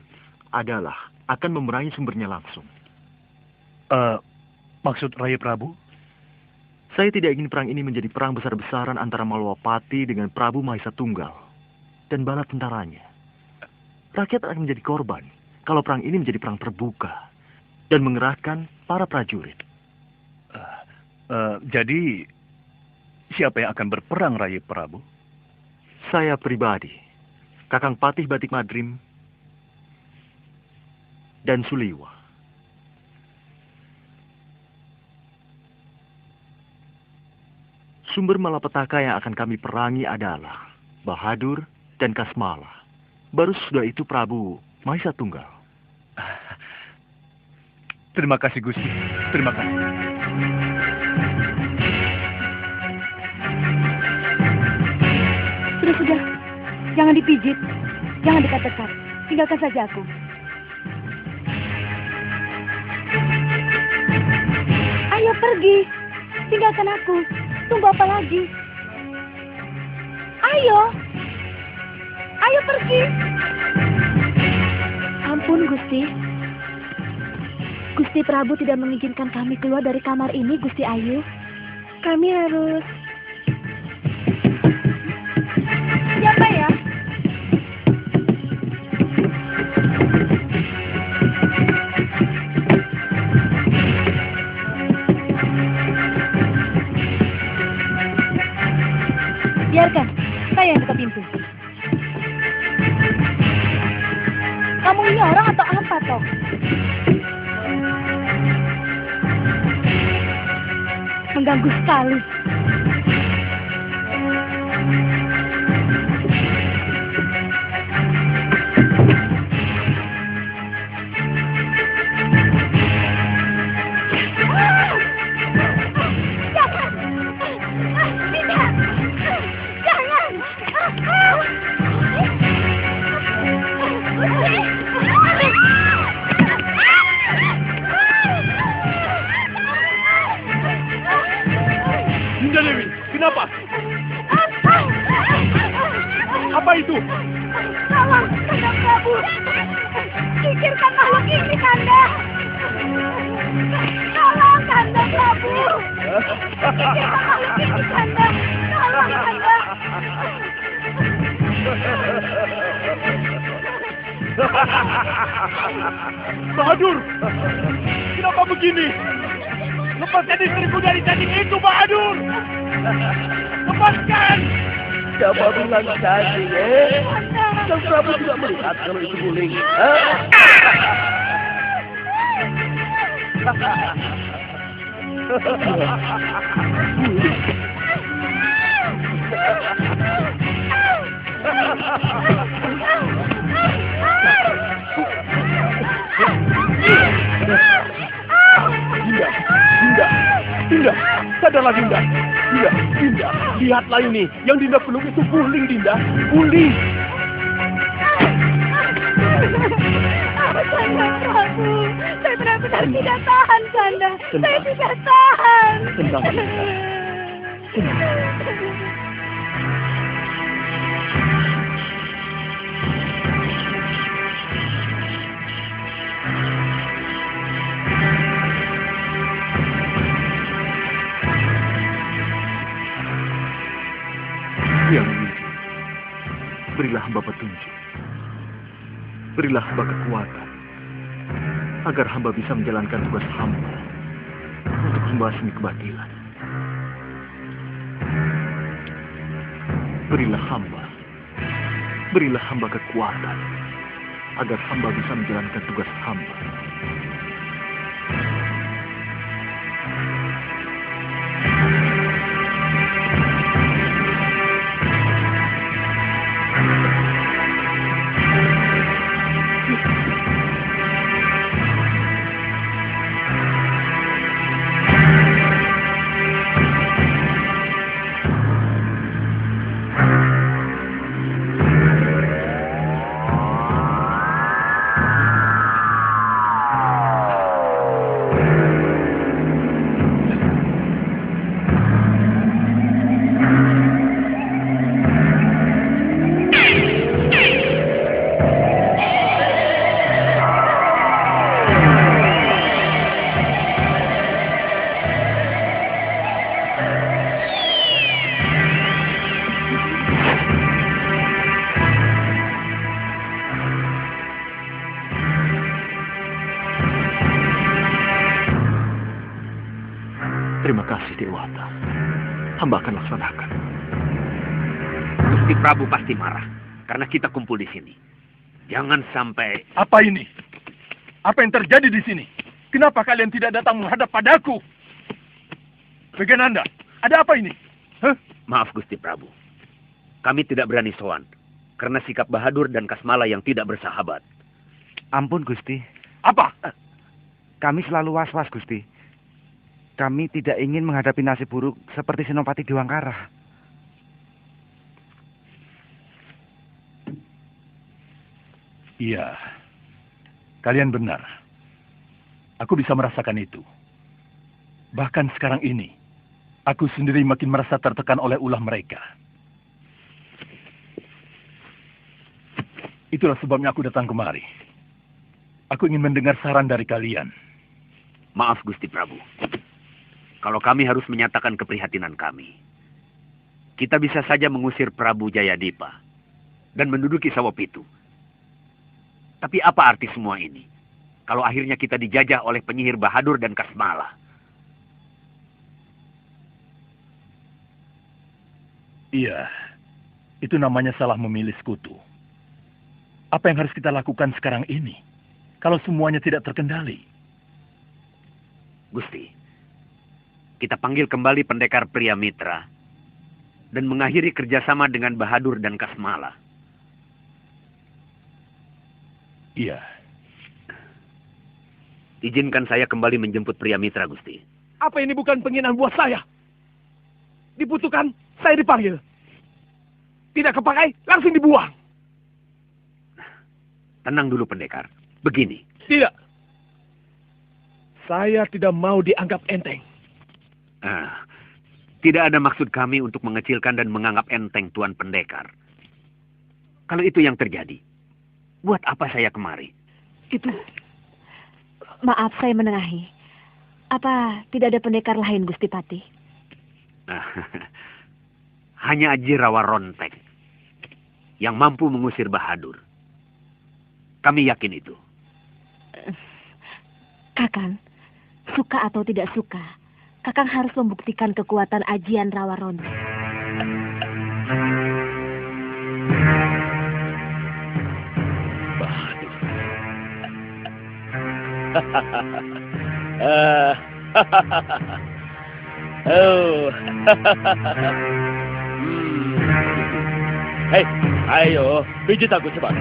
[SPEAKER 1] adalah akan memerangi sumbernya langsung.
[SPEAKER 9] Maksud Rai Prabu?
[SPEAKER 1] Saya tidak ingin perang ini menjadi perang besar-besaran antara Malwapati dengan Prabu Mahesa Tunggal dan bala tentaranya. Rakyat akan menjadi korban kalau perang ini menjadi perang terbuka dan mengerahkan para prajurit.
[SPEAKER 9] Jadi, siapa yang akan berperang, Rai Prabu?
[SPEAKER 1] Saya pribadi, Kakang Patih Batik Madrim, dan Suliwa. Sumber malapetaka yang akan kami perangi adalah Bahadur dan Kasmala. Baru sudah itu Prabu Mahesa Tunggal.
[SPEAKER 9] Terima kasih, Gusti. Terima kasih.
[SPEAKER 2] Sudah. Jangan dipijit. Jangan dekat-dekat. Tinggalkan saja aku. Ayo pergi. Tinggalkan aku. Tunggu apa lagi? Ayo. Ayo pergi. Ampun, Gusti. Gusti Prabu tidak mengizinkan kami keluar dari kamar ini, Gusti Ayu. Kami harus... Siapa ya? Biarkan, saya yang buka pintu. Kamu ini orang atau apa, toh? Mengganggu sekali.
[SPEAKER 6] Dinda Dewi, kenapa? Apa itu?
[SPEAKER 2] Tolong, Kanda Prabu. Singkirkan makhluk ini, Kanda. Tolong, Kanda Prabu. Singkirkan makhluk ini, Kanda. Tolong, Kanda.
[SPEAKER 6] Bahadur, kenapa begini? Lepaskan istriku dari cacing itu, Bahadur. Lepaskan. Siapa bilang cacing, Sang Prabu tidak melihat kalau itu guling. Dinda, sadarlah Dinda. Dinda, lihatlah ini. Yang Dinda peluk itu guling, Dinda. Guling.
[SPEAKER 2] Kanda Prabu, saya benar-benar tidak tahan, Kanda. Saya tidak tahan.
[SPEAKER 6] Tenang, Dinda.
[SPEAKER 1] Yang Widi, berilah hamba petunjuk. Berilah hamba kekuatan, agar hamba bisa menjalankan tugas hamba untuk membasmi kebatilan. Berilah hamba kekuatan, agar hamba bisa menjalankan tugas hamba. Terima kasih, Dewata. Hamba akan laksanakan.
[SPEAKER 4] Gusti Prabu pasti marah karena kita kumpul di sini. Jangan sampai...
[SPEAKER 6] Apa ini? Apa yang terjadi di sini? Kenapa kalian tidak datang menghadap padaku? Vegananda, ada apa ini? Hah?
[SPEAKER 4] Maaf, Gusti Prabu. Kami tidak berani sowan karena sikap Bahadur dan Kasmala yang tidak bersahabat.
[SPEAKER 3] Ampun, Gusti.
[SPEAKER 6] Apa?
[SPEAKER 3] Kami selalu was-was, Gusti. Kami tidak ingin menghadapi nasib buruk seperti Senopati Dewangkara.
[SPEAKER 6] Iya, kalian benar. Aku bisa merasakan itu. Bahkan sekarang ini, aku sendiri makin merasa tertekan oleh ulah mereka. Itulah sebabnya aku datang kemari. Aku ingin mendengar saran dari kalian.
[SPEAKER 4] Maaf, Gusti Prabu. Kalau kami harus menyatakan keprihatinan kami, kita bisa saja mengusir Prabu Jayadipa dan menduduki Sawopitu. Tapi apa arti semua ini? Kalau akhirnya kita dijajah oleh penyihir Bahadur dan Kasmala.
[SPEAKER 6] Iya, itu namanya salah memilih sekutu. Apa yang harus kita lakukan sekarang ini? Kalau semuanya tidak terkendali.
[SPEAKER 4] Gusti, kita panggil kembali pendekar Pria Mitra dan mengakhiri kerjasama dengan Bahadur dan Kasmala.
[SPEAKER 6] Iya.
[SPEAKER 4] Izinkan saya kembali menjemput Pria Mitra, Gusti.
[SPEAKER 6] Apa ini bukan penghinaan buat saya? Dibutuhkan, saya dipanggil. Tidak kepakai, langsung dibuang.
[SPEAKER 4] Tenang dulu, pendekar. Begini.
[SPEAKER 6] Tidak. Saya tidak mau dianggap enteng.
[SPEAKER 4] Tidak ada maksud kami untuk mengecilkan dan menganggap enteng Tuan Pendekar. Kalau itu yang terjadi, buat apa saya kemari?
[SPEAKER 2] Itu. Maaf, saya menengahi. Apa tidak ada pendekar lain, Gusti Pati?
[SPEAKER 4] Hanya Aji Rawa Rontek yang mampu mengusir Bahadur. Kami yakin itu.
[SPEAKER 2] Kakang, suka atau tidak suka, Kakang harus membuktikan kekuatan ajian Rawa Rontek.
[SPEAKER 6] Oh. Hei, ayo, pijit aku cepat.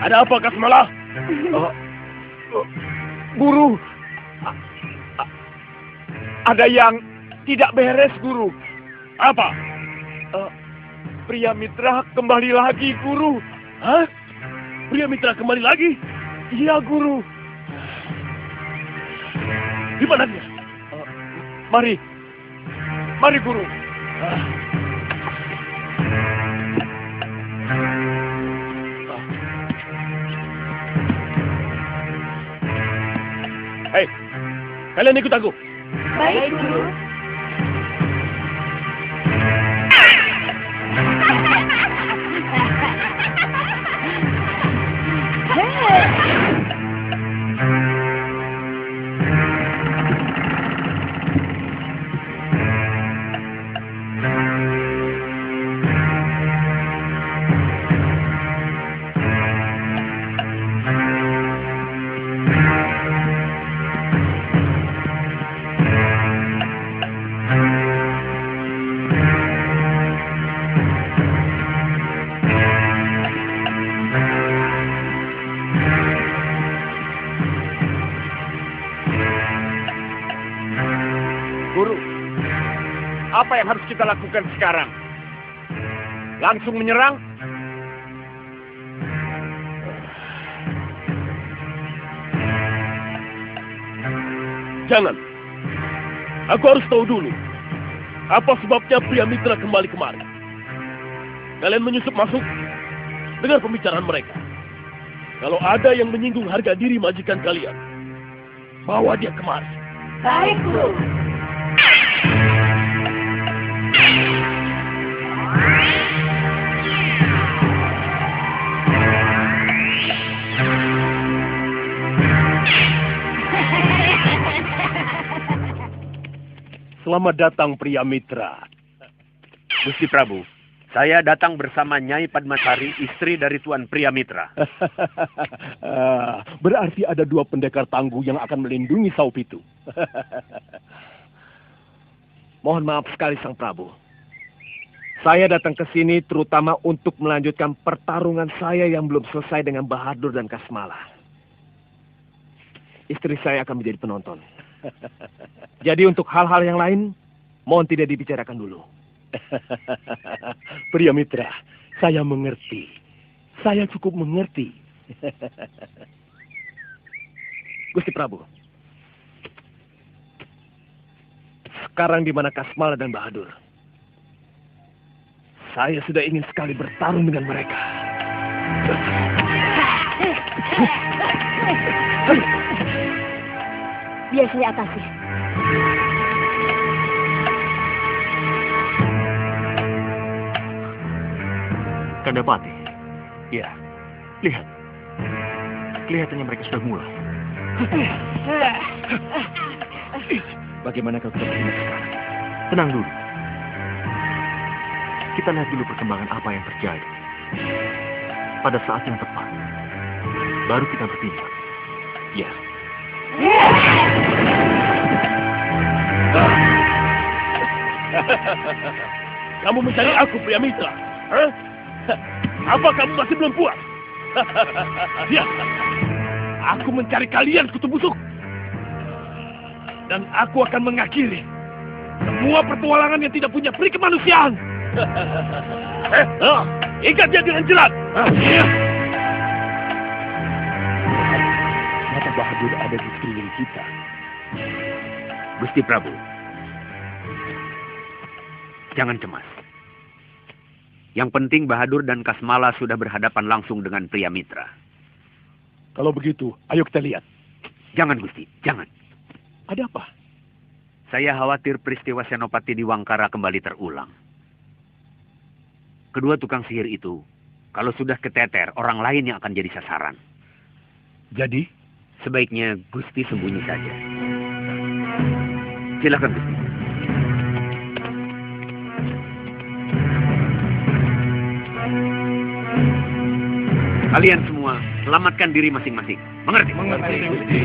[SPEAKER 6] Ada apa, Kasmala?
[SPEAKER 3] Guru, ada yang tidak beres, Guru.
[SPEAKER 6] Apa?
[SPEAKER 3] Pria Mitra kembali lagi, Guru.
[SPEAKER 6] Hah? Pria Mitra kembali lagi?
[SPEAKER 3] Iya, Guru.
[SPEAKER 6] Di mana dia?
[SPEAKER 3] Mari. Mari, Guru.
[SPEAKER 6] Hei, kalian ikut aku.
[SPEAKER 2] Baik, Guru.
[SPEAKER 3] Guru, apa yang harus kita lakukan sekarang? Langsung menyerang?
[SPEAKER 6] Jangan. Aku harus tahu dulu. Apa sebabnya pria Mitra kembali kemari? Kalian menyusup masuk, dengar pembicaraan mereka. Kalau ada yang menyinggung harga diri majikan kalian, bawa dia kemari.
[SPEAKER 2] Baik, Guru.
[SPEAKER 6] Selamat datang pria Mitra.
[SPEAKER 4] Gusti Prabu, saya datang bersama Nyai Padmasari, istri dari Tuan Pria Mitra.
[SPEAKER 6] Berarti ada dua pendekar tangguh yang akan melindungi Saupitu.
[SPEAKER 3] Mohon maaf sekali, Sang Prabu. Saya datang ke sini terutama untuk melanjutkan pertarungan saya yang belum selesai dengan Bahadur dan Kasmala. Istri saya akan menjadi penonton. Jadi untuk hal-hal yang lain, mohon tidak dibicarakan dulu.
[SPEAKER 6] Pria Mitra, saya mengerti. Saya cukup mengerti.
[SPEAKER 3] Gusti Prabu, sekarang di mana Kasmala dan Bahadur? Saya sudah ingin sekali bertarung dengan mereka.
[SPEAKER 2] Biar saya atasi.
[SPEAKER 1] Kandapati, ya, lihat. Kelihatannya mereka sudah mulai.
[SPEAKER 3] Bagaimana kalau kita bertindak sekarang?
[SPEAKER 1] Tenang dulu. Kita lihat dulu perkembangan apa yang terjadi. Pada saat yang tepat, baru kita bertindak. Ya.
[SPEAKER 6] Kamu mencari aku, pria Mitra? Hah? Apa kamu masih belum puas? Ya, aku mencari kalian, kutu busuk. Dan aku akan mengakhiri semua petualangan yang tidak punya peri kemanusiaan. Ikat dia dengan jerat. Mata Bahadur ada di sekeliling kita.
[SPEAKER 4] Gusti Prabu, jangan cemas. Yang penting Bahadur dan Kasmala sudah berhadapan langsung dengan Pria Mitra.
[SPEAKER 6] Kalau begitu, ayo kita lihat.
[SPEAKER 4] Jangan, Gusti, jangan.
[SPEAKER 6] Ada apa?
[SPEAKER 4] Saya khawatir peristiwa Senopati di Wangkara kembali terulang. Kedua tukang sihir itu, kalau sudah keteter, orang lain yang akan jadi sasaran.
[SPEAKER 6] Jadi?
[SPEAKER 4] Sebaiknya Gusti sembunyi saja. Silakan, Gusti. Kalian semua selamatkan diri masing-masing. Mengerti?
[SPEAKER 6] Mengerti, Gusti.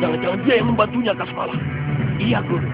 [SPEAKER 6] Jangan-jangan dia yang membantunya, Kasmala. Iya, Guru.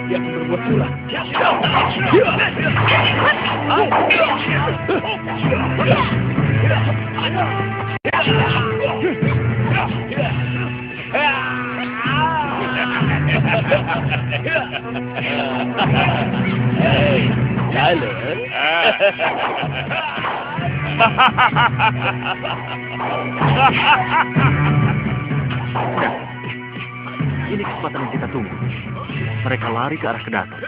[SPEAKER 6] Dia akan berbuat curang. Hei, halo.
[SPEAKER 1] Ini kesempatan yang kita tunggu. Mereka lari ke arah kedaton.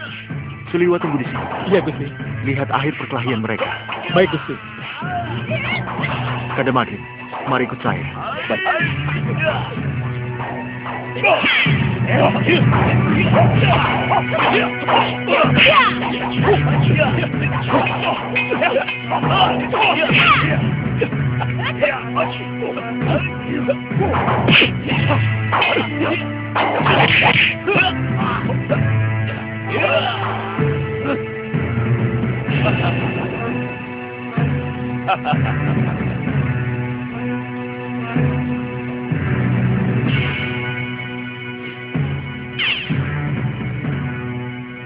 [SPEAKER 1] Suliwa tunggu di sini.
[SPEAKER 6] Iya, Gusti.
[SPEAKER 1] Lihat akhir perkelahian mereka.
[SPEAKER 6] Baik, Gusti.
[SPEAKER 1] Kademakin, mari ikut saya.
[SPEAKER 6] Baik.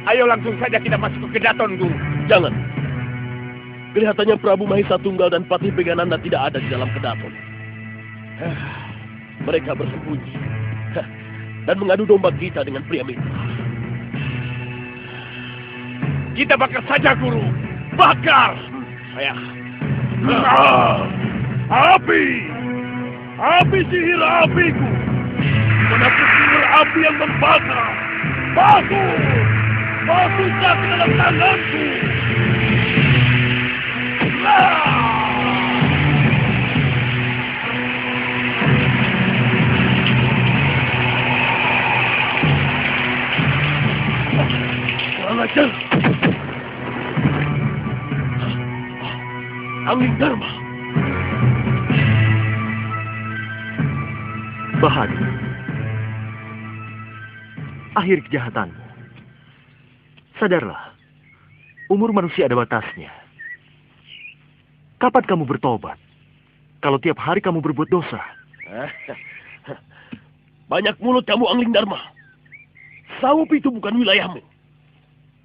[SPEAKER 8] Ayo langsung saja kita masuk ke kedaton, Guru.
[SPEAKER 6] Jangan. Kelihatannya Prabu Mahesa Tunggal dan Patih Pegananda tidak ada di dalam kedaton. Mereka bersembunyi dan mengadu domba kita dengan pria mitra.
[SPEAKER 8] Kita bakar saja, Guru. Bakar!
[SPEAKER 6] Ayah.
[SPEAKER 8] Api! Api sihir apiku! Menapis sihir api yang membakar! Bagus! Masuklah ke dalam tanganku! Kurang ajar! Angin Dharma!
[SPEAKER 1] Bahadur, akhir kejahatanmu. Sadarlah, umur manusia ada batasnya. Kapan kamu bertobat? Kalau tiap hari kamu berbuat dosa.
[SPEAKER 6] Banyak mulut kamu, Angling Dharma. Saup itu bukan wilayahmu.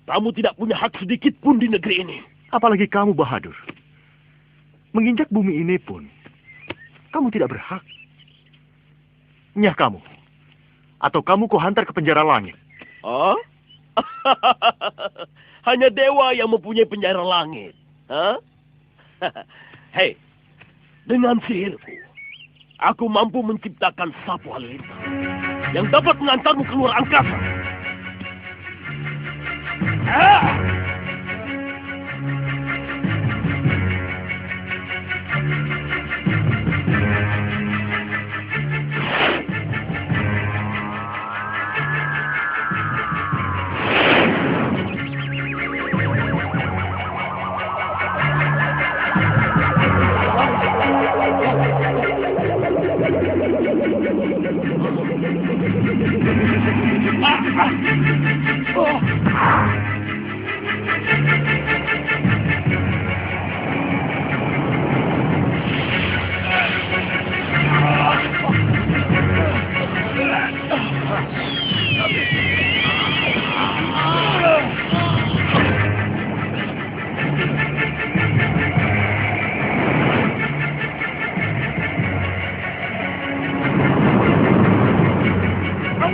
[SPEAKER 6] Kamu tidak punya hak sedikit pun di negeri ini.
[SPEAKER 1] Apalagi kamu, Bahadur. Menginjak bumi ini pun, kamu tidak berhak. Nyah kamu. Atau kamu kuhantar ke penjara langit.
[SPEAKER 6] Oh? Hanya dewa yang mempunyai penjara langit. Hei, dengan sihirku, aku mampu menciptakan sapu halilintar yang dapat mengantarmu keluar angkasa.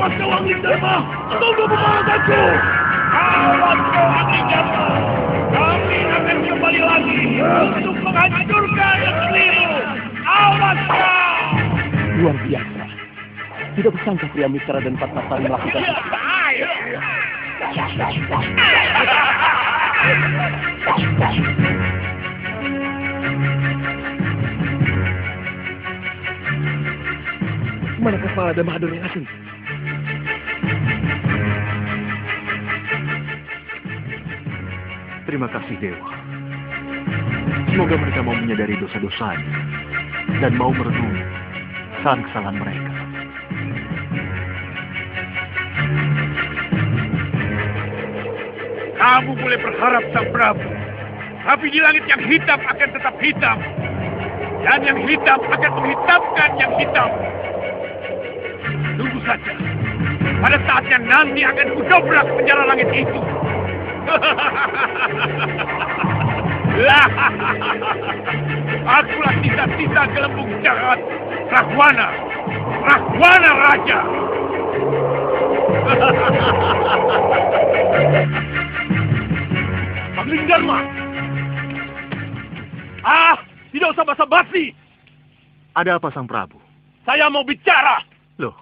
[SPEAKER 6] Awas kau Angling Dharma! Tunggu pembahasanku! Awas kau Angling Dharma! Kami akan kembali lagi untuk menghancurkan negerimu! Awas kau! Luar biasa. Tidak bersangka pria Mitra dan Patmasari melakukan itu. Mana kepala dan Bahadur yang asing?
[SPEAKER 1] Terima kasih, Dewa. Semoga mereka mau menyadari dosa-dosanya dan mau merenungi kesalahan mereka.
[SPEAKER 5] Kamu boleh berharap, Sang Prabu. Tapi di langit yang hitam akan tetap hitam. Dan yang hitam akan menghitamkan yang hitam. Tunggu saja. Pada saatnya nanti akan kudobrak penjara langit itu. Akulah sisa-sisa gelembung jahat. Rahwana. Rahwana Raja. Angling Dharma. Tidak usah basa-basi.
[SPEAKER 1] Ada apa, Sang Prabu?
[SPEAKER 5] Saya mau bicara.
[SPEAKER 1] Loh,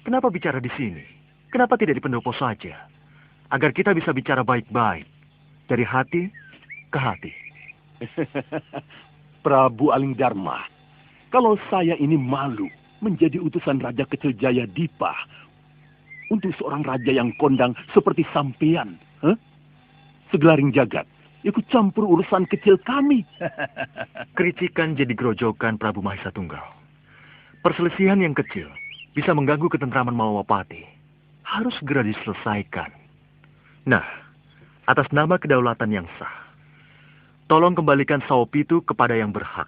[SPEAKER 1] kenapa bicara di sini? Kenapa tidak di pendopo saja? Agar kita bisa bicara baik-baik. Dari hati ke hati.
[SPEAKER 6] Prabu Aling Dharma, kalau saya ini malu menjadi utusan Raja Kecil Jaya Dipa untuk seorang raja yang kondang seperti sampean, segelaring jagat, ikut campur urusan kecil kami.
[SPEAKER 1] Kericikan jadi gerojokan Prabu Mahesa Tunggal. Perselisihan yang kecil bisa mengganggu ketentraman Malawapati. Harus segera diselesaikan. Nah, atas nama kedaulatan yang sah, tolong kembalikan Saopitu kepada yang berhak,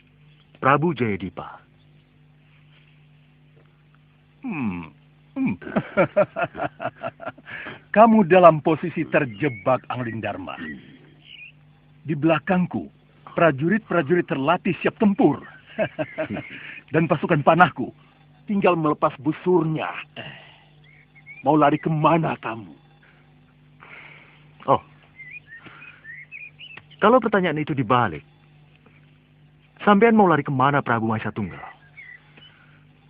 [SPEAKER 1] Prabu Jayadipa.
[SPEAKER 6] Kamu dalam posisi terjebak, Angling Dharma. Di belakangku, prajurit-prajurit terlatih siap tempur. Dan pasukan panahku tinggal melepas busurnya. Mau lari kemana kamu?
[SPEAKER 1] Oh, kalau pertanyaan itu dibalik, sampean mau lari kemana, Prabu Mahesa Tunggal?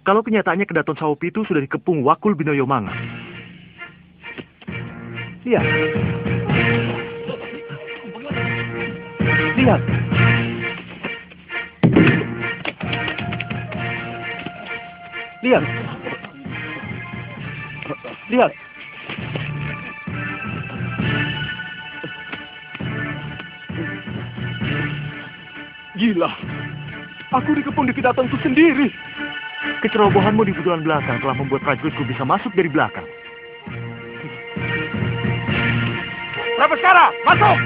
[SPEAKER 1] Kalau kenyataannya kedaton Saopitu sudah dikepung Wakul Binoyo Manga. Lihat. Lihat. Lihat. Lihat.
[SPEAKER 6] Gila. Aku dikepung di kedatanganku sendiri.
[SPEAKER 1] Kecerobohanmu di buduan belakang telah membuat prajuritku bisa masuk dari belakang.
[SPEAKER 5] Prabaskara, masuk!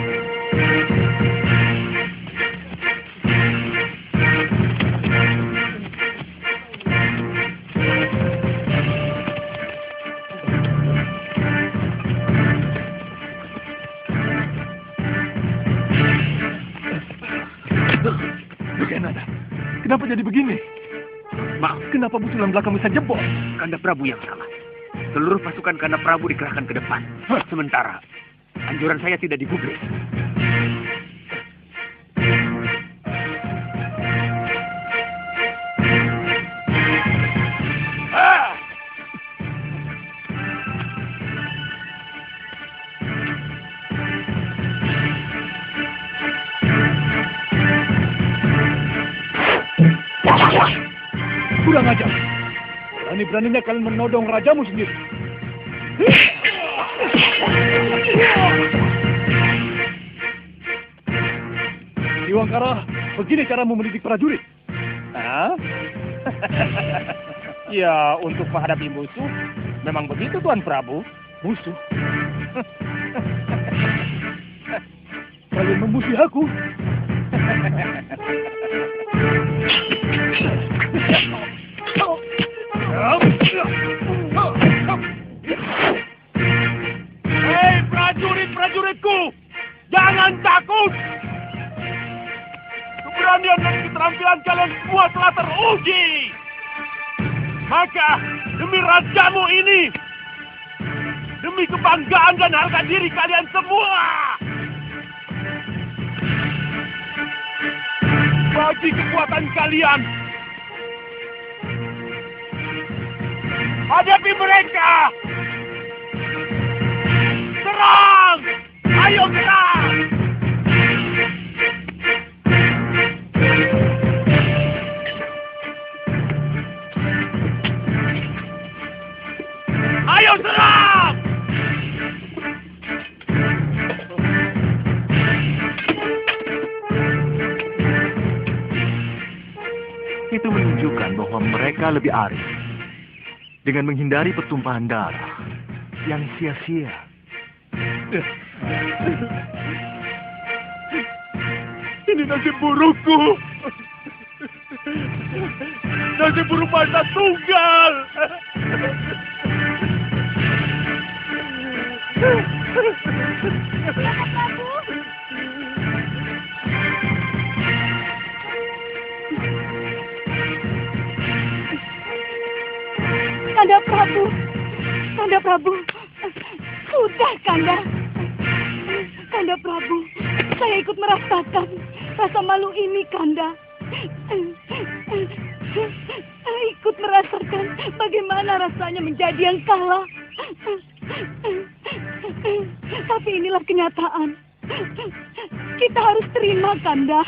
[SPEAKER 6] Bagaimana? Kenapa jadi begini?
[SPEAKER 4] Maaf,
[SPEAKER 6] Kenapa busulan belakang bisa jebol?
[SPEAKER 4] Kanda Prabu yang salah. Seluruh pasukan Kanda Prabu dikerahkan ke depan. Sementara anjuran saya tidak digubris.
[SPEAKER 6] Kurang ajar. Berani-beraninya kalian menodong rajamu sendiri. Iwangkara, begini cara mendidik prajurit. Hah? Ya, untuk menghadapi musuh, memang begitu Tuan Prabu. Musuh? Kalian memusuhi aku? Hei prajurit-prajuritku, jangan takut. Keberanian dan keterampilan kalian semua telah teruji. Maka demi rajamu ini, demi kebanggaan dan harga diri kalian semua, bagi kekuatan kalian, hadapi mereka. Serang! Ayo serang! Ayo serang!
[SPEAKER 1] Itu menunjukkan bahwa mereka lebih arif dengan menghindari pertumpahan darah yang sia-sia.
[SPEAKER 6] Ini nasib burukku. Nasib buruk mata tunggal.
[SPEAKER 2] Kanda Prabu. Kanda Prabu. Sudah, Kanda. Kanda Prabu, saya ikut merasakan rasa malu ini, Kanda. Ikut merasakan bagaimana rasanya menjadi yang kalah. Tapi inilah kenyataan. Kita harus terima, Kanda.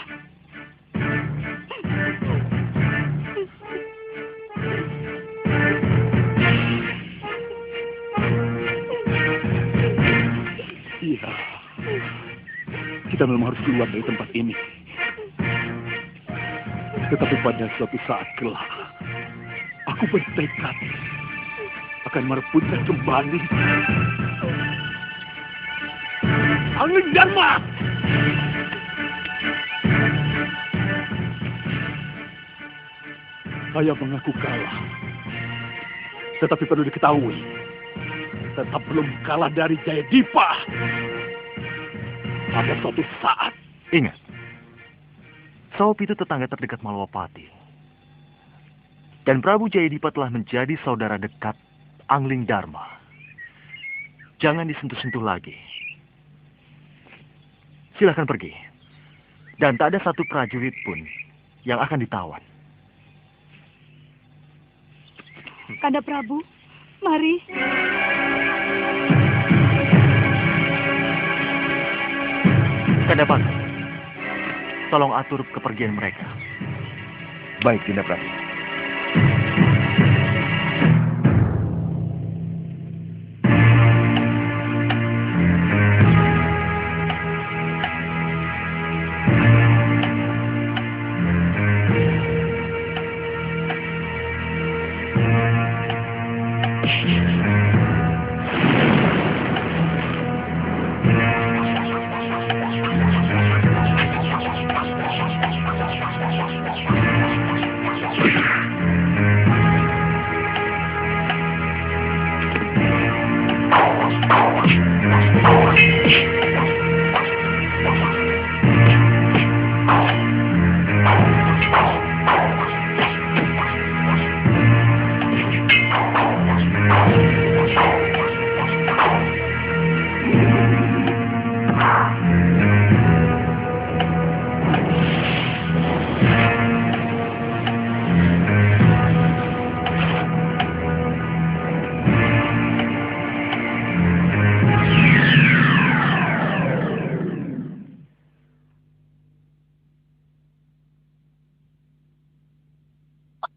[SPEAKER 6] Iya, kita memang harus keluar dari tempat ini. Tetapi pada suatu saat kelak, aku bertekad akan merebutnya kembali. Angling Dharma! Saya mengaku kalah. Tetapi perlu diketahui, tetap belum kalah dari Jayadipa. Pada suatu saat.
[SPEAKER 1] Ingat, Saopitu tetangga terdekat Malawapati. Dan Prabu Jayadipa telah menjadi saudara dekat Angling Dharma. Jangan disentuh-sentuh lagi. Silahkan pergi. Dan tak ada satu prajurit pun yang akan ditawan.
[SPEAKER 2] Kanda Prabu, mari.
[SPEAKER 1] Kanda Patih, tolong atur kepergian mereka.
[SPEAKER 9] Baik, Dinda Prabu.